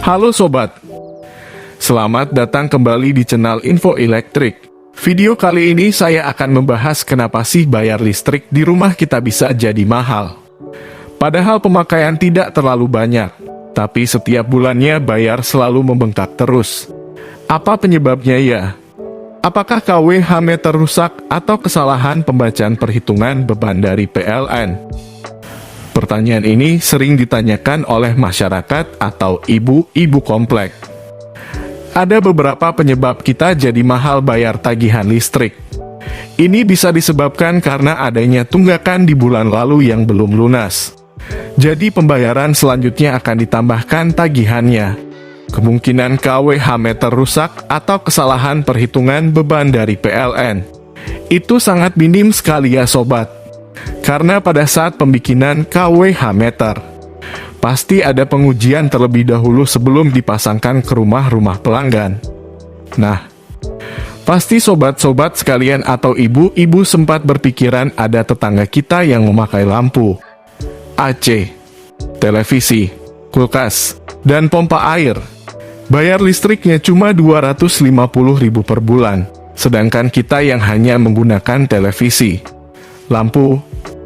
Halo sobat, selamat datang kembali di channel Info Elektrik. Video kali ini saya akan membahas kenapa sih bayar listrik di rumah kita bisa jadi mahal. Padahal pemakaian tidak terlalu banyak, tapi setiap bulannya bayar selalu membengkak terus. Apa penyebabnya ya? Apakah KWH meter rusak atau kesalahan pembacaan perhitungan beban dari PLN? Pertanyaan ini sering ditanyakan oleh masyarakat atau ibu-ibu komplek. Ada beberapa penyebab kita jadi mahal bayar tagihan listrik. Ini bisa disebabkan karena adanya tunggakan di bulan lalu yang belum lunas. Jadi pembayaran selanjutnya akan ditambahkan tagihannya. Kemungkinan KWH meter rusak atau kesalahan perhitungan beban dari PLN. Itu sangat minim sekali ya sobat. Karena pada saat pembikinan KWH meter, pasti ada pengujian terlebih dahulu sebelum dipasangkan ke rumah-rumah pelanggan. Nah, pasti sobat-sobat sekalian atau ibu-ibu sempat berpikiran ada tetangga kita yang memakai lampu, AC, televisi, kulkas, dan pompa air. Bayar listriknya cuma 250.000 per bulan, sedangkan kita yang hanya menggunakan televisi, lampu,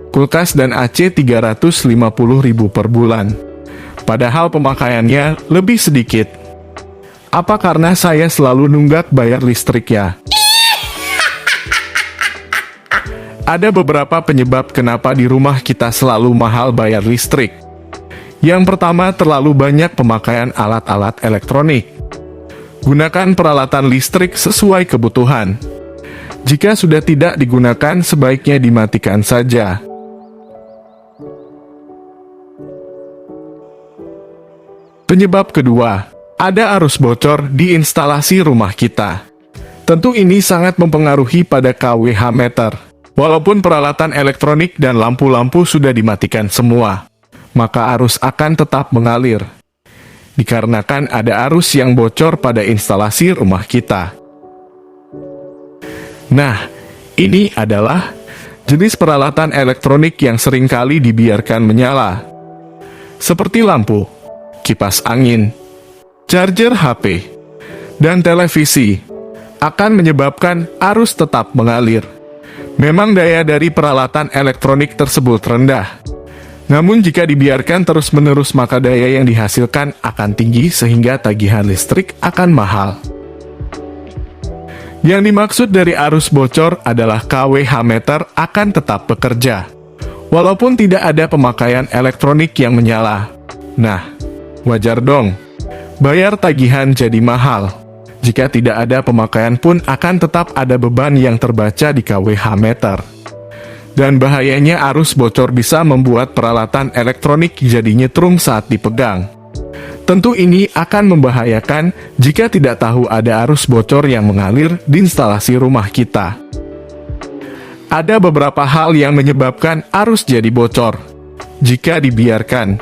kulkas, dan AC 350.000 per bulan. Padahal pemakaiannya lebih sedikit. Apa karena saya selalu nunggak bayar listrik ya? Ada beberapa penyebab kenapa di rumah kita selalu mahal bayar listrik. Yang pertama, terlalu banyak pemakaian alat-alat elektronik. Gunakan peralatan listrik sesuai kebutuhan. Jika sudah tidak digunakan, sebaiknya dimatikan saja. Penyebab kedua, ada arus bocor di instalasi rumah kita. Tentu ini sangat mempengaruhi pada KWH meter. Walaupun peralatan elektronik dan lampu-lampu sudah dimatikan semua, maka arus akan tetap mengalir. Dikarenakan ada arus yang bocor pada instalasi rumah kita. Nah, ini adalah jenis peralatan elektronik yang seringkali dibiarkan menyala. Seperti lampu, kipas angin, charger HP, dan televisi akan menyebabkan arus tetap mengalir. Memang daya dari peralatan elektronik tersebut rendah. Namun jika dibiarkan terus-menerus maka daya yang dihasilkan akan tinggi sehingga tagihan listrik akan mahal. Yang dimaksud dari arus bocor adalah KWH meter akan tetap bekerja, walaupun tidak ada pemakaian elektronik yang menyala. Nah, wajar dong, bayar tagihan jadi mahal. Jika tidak ada pemakaian pun akan tetap ada beban yang terbaca di KWH meter. Dan bahayanya arus bocor bisa membuat peralatan elektronik jadi nyetrum saat dipegang. Tentu ini akan membahayakan jika tidak tahu ada arus bocor yang mengalir di instalasi rumah kita. Ada beberapa hal yang menyebabkan arus jadi bocor. Jika dibiarkan,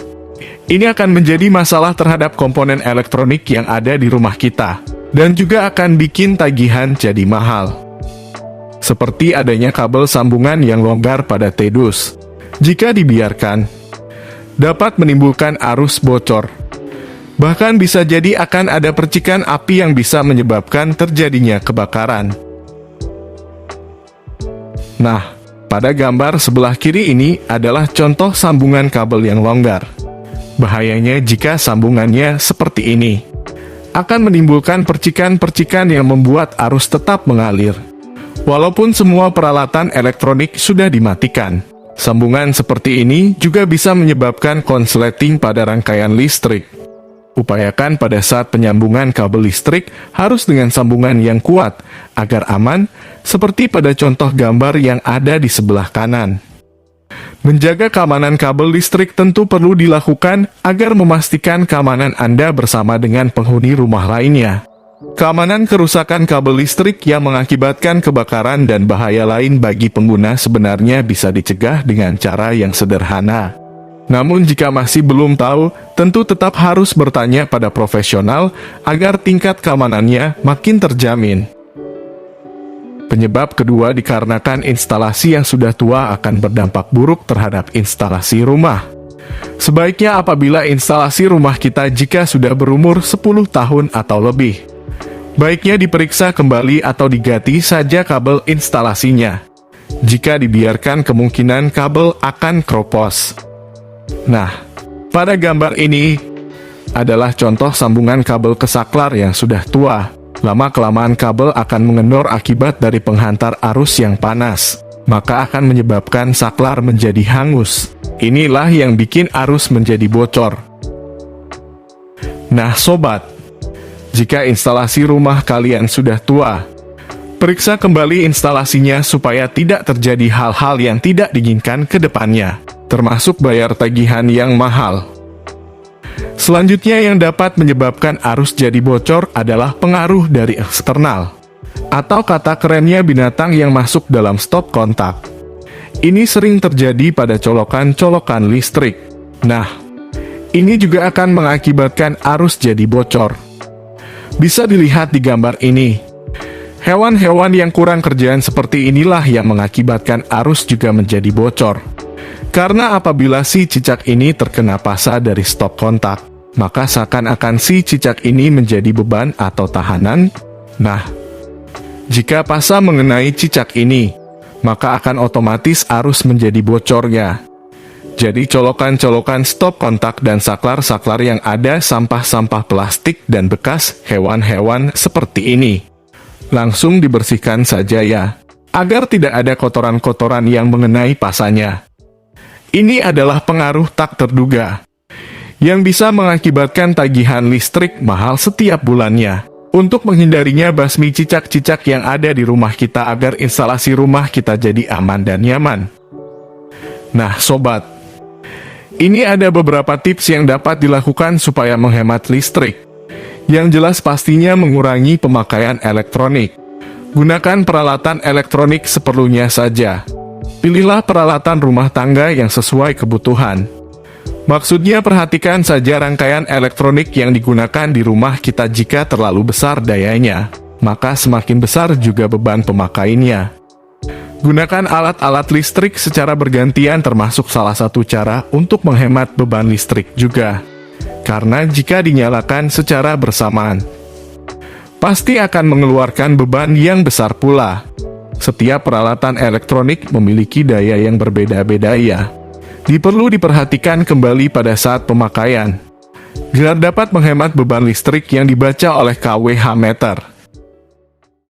ini akan menjadi masalah terhadap komponen elektronik yang ada di rumah kita, dan juga akan bikin tagihan jadi mahal. Seperti adanya kabel sambungan yang longgar pada TDUS. Jika dibiarkan, dapat menimbulkan arus bocor. Bahkan bisa jadi akan ada percikan api yang bisa menyebabkan terjadinya kebakaran. Nah, pada gambar sebelah kiri ini adalah contoh sambungan kabel yang longgar. Bahayanya jika sambungannya seperti ini, akan menimbulkan percikan-percikan yang membuat arus tetap mengalir. Walaupun semua peralatan elektronik sudah dimatikan, sambungan seperti ini juga bisa menyebabkan konsleting pada rangkaian listrik. Upayakan pada saat penyambungan kabel listrik harus dengan sambungan yang kuat, agar aman, seperti pada contoh gambar yang ada di sebelah kanan. Menjaga keamanan kabel listrik tentu perlu dilakukan agar memastikan keamanan Anda bersama dengan penghuni rumah lainnya. Keamanan kerusakan kabel listrik yang mengakibatkan kebakaran dan bahaya lain bagi pengguna sebenarnya bisa dicegah dengan cara yang sederhana. Namun jika masih belum tahu, tentu tetap harus bertanya pada profesional agar tingkat keamanannya makin terjamin. Penyebab kedua dikarenakan instalasi yang sudah tua akan berdampak buruk terhadap instalasi rumah. Sebaiknya apabila instalasi rumah kita jika sudah berumur 10 tahun atau lebih, baiknya diperiksa kembali atau diganti saja kabel instalasinya. Jika dibiarkan kemungkinan kabel akan kropos. Nah, pada gambar ini adalah contoh sambungan kabel ke saklar yang sudah tua. Lama-kelamaan kabel akan mengendor akibat dari penghantar arus yang panas, maka akan menyebabkan saklar menjadi hangus. Inilah yang bikin arus menjadi bocor. Nah sobat, jika instalasi rumah kalian sudah tua, periksa kembali instalasinya supaya tidak terjadi hal-hal yang tidak diinginkan ke depannya, termasuk bayar tagihan yang mahal. Selanjutnya yang dapat menyebabkan arus jadi bocor adalah pengaruh dari eksternal, atau kata kerennya binatang yang masuk dalam stop kontak. Ini sering terjadi pada colokan-colokan listrik. Nah, ini juga akan mengakibatkan arus jadi bocor. Bisa dilihat di gambar ini. Hewan-hewan yang kurang kerjaan seperti inilah yang mengakibatkan arus juga menjadi bocor. Karena apabila si cicak ini terkena pasa dari stop kontak, maka seakan-akan si cicak ini menjadi beban atau tahanan. Nah, jika pasa mengenai cicak ini, maka akan otomatis arus menjadi bocornya. Jadi colokan-colokan stop kontak dan saklar-saklar yang ada sampah-sampah plastik dan bekas hewan-hewan seperti ini, langsung dibersihkan saja ya, agar tidak ada kotoran-kotoran yang mengenai pasanya. Ini adalah pengaruh tak terduga, yang bisa mengakibatkan tagihan listrik mahal setiap bulannya. Untuk menghindarinya, basmi cicak-cicak yang ada di rumah kita agar instalasi rumah kita jadi aman dan nyaman. Nah sobat, ini ada beberapa tips yang dapat dilakukan supaya menghemat listrik. Yang jelas pastinya mengurangi pemakaian elektronik. Gunakan peralatan elektronik seperlunya saja. Pilihlah peralatan rumah tangga yang sesuai kebutuhan. Maksudnya perhatikan saja rangkaian elektronik yang digunakan di rumah kita. Jika terlalu besar dayanya, maka semakin besar juga beban pemakaiannya. Gunakan alat-alat listrik secara bergantian termasuk salah satu cara untuk menghemat beban listrik juga. Karena jika dinyalakan secara bersamaan, pasti akan mengeluarkan beban yang besar pula. Setiap peralatan elektronik memiliki daya yang berbeda-beda ya. Perlu diperhatikan kembali pada saat pemakaian, agar dapat menghemat beban listrik yang dibaca oleh kWh meter.